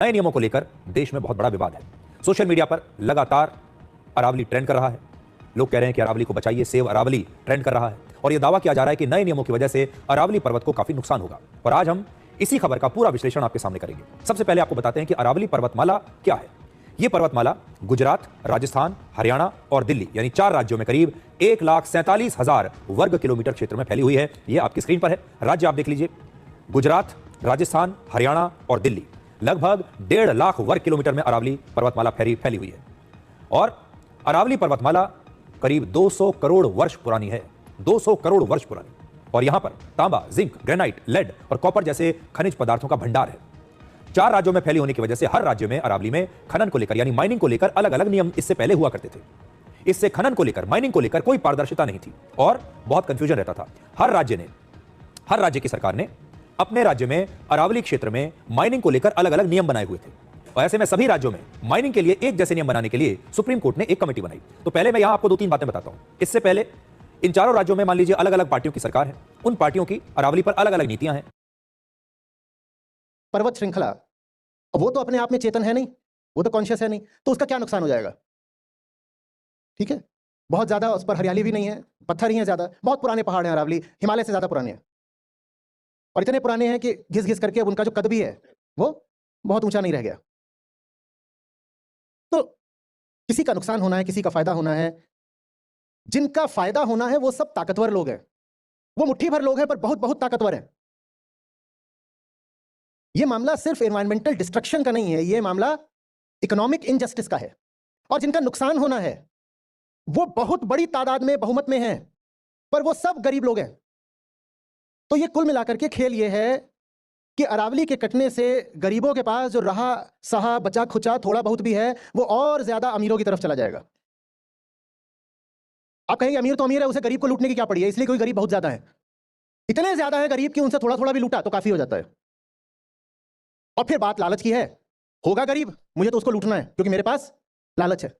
नए नियमों को लेकर देश में बहुत बड़ा विवाद है। सोशल मीडिया पर लगातार अरावली ट्रेंड कर रहा है। लोग कह रहे हैं कि अरावली को बचाइए, सेव अरावली ट्रेंड कर रहा है और यह दावा किया जा रहा है कि नए नियमों की वजह से अरावली पर्वत को काफी नुकसान होगा। और आज हम इसी खबर का पूरा विश्लेषण आपके सामने करेंगे। सबसे पहले आपको बताते हैं कि अरावली पर्वतमाला क्या है। यह पर्वतमाला गुजरात, राजस्थान, हरियाणा और दिल्ली यानी 4 राज्यों में करीब 1,47,000 वर्ग किलोमीटर क्षेत्र में फैली हुई है। यह आपकी स्क्रीन पर है। राज्य आप देख लीजिए, गुजरात, राजस्थान, हरियाणा और दिल्ली। लगभग 1.5 लाख वर्ग किलोमीटर में अरावली पर्वतमाला फैली हुई है और अरावली पर्वतमाला करीब 200 करोड़ वर्ष पुरानी है। 200 करोड़ वर्ष पुरानी। और यहां पर तांबा, जिंक, ग्रेनाइट, लेड और कॉपर जैसे खनिज पदार्थों का भंडार है। 4 राज्यों में फैली होने की वजह से हर राज्य में अरावली में खनन को लेकर यानी माइनिंग को लेकर अलग अलग नियम इससे पहले हुआ करते थे। इससे खनन को लेकर, माइनिंग को लेकर कोई पारदर्शिता नहीं थी और बहुत कंफ्यूजन रहता था। हर राज्य की सरकार ने अपने राज्य में अरावली क्षेत्र में माइनिंग को लेकर अलग अलग नियम बनाए हुए थे और ऐसे में सभी राज्यों में माइनिंग के लिए एक जैसे नियम बनाने के लिए सुप्रीम कोर्ट ने एक कमेटी बनाई। तो पहले मैं यहां आपको 2-3 बातें बताता हूं। इससे पहले इन चारों राज्यों में मान लीजिए अलग अलग पार्टियों की सरकार है। उन पार्टियों की अरावली पर अलग अलग नीतियां हैं। पर्वत श्रृंखला, वो तो अपने आप में चेतन है नहीं, वो तो कॉन्शियस है नहीं, तो उसका क्या नुकसान हो जाएगा? ठीक है, बहुत ज्यादा उस पर हरियाली भी नहीं है, पत्थर ही है ज्यादा, बहुत पुराने पहाड़ हैं अरावली, हिमालय से ज्यादा पुराने हैं और इतने पुराने हैं कि घिस घिस करके अब उनका जो कद भी है वो बहुत ऊंचा नहीं रह गया। तो किसी का नुकसान होना है, किसी का फायदा होना है। जिनका फायदा होना है वो सब ताकतवर लोग हैं, वो मुट्ठी भर लोग हैं पर बहुत बहुत ताकतवर हैं। ये मामला सिर्फ एनवायरमेंटल डिस्ट्रक्शन का नहीं है, ये मामला इकोनॉमिक इनजस्टिस का है। और जिनका नुकसान होना है वो बहुत बड़ी तादाद में, बहुमत में है, पर वो सब गरीब लोग हैं। तो ये कुल मिलाकर के खेल ये है कि अरावली के कटने से गरीबों के पास जो रहा सहा बचा खुचा थोड़ा बहुत भी है वो और ज्यादा अमीरों की तरफ चला जाएगा। आप कहेंगे अमीर तो अमीर है, उसे गरीब को लूटने की क्या पड़ी है, इसलिए कोई गरीब बहुत ज्यादा है। इतने ज्यादा है गरीब कि उनसे थोड़ा थोड़ा भी लूटा तो काफी हो जाता है। और फिर बात लालच की है, होगा गरीब, मुझे तो उसको लूटना है क्योंकि मेरे पास लालच है।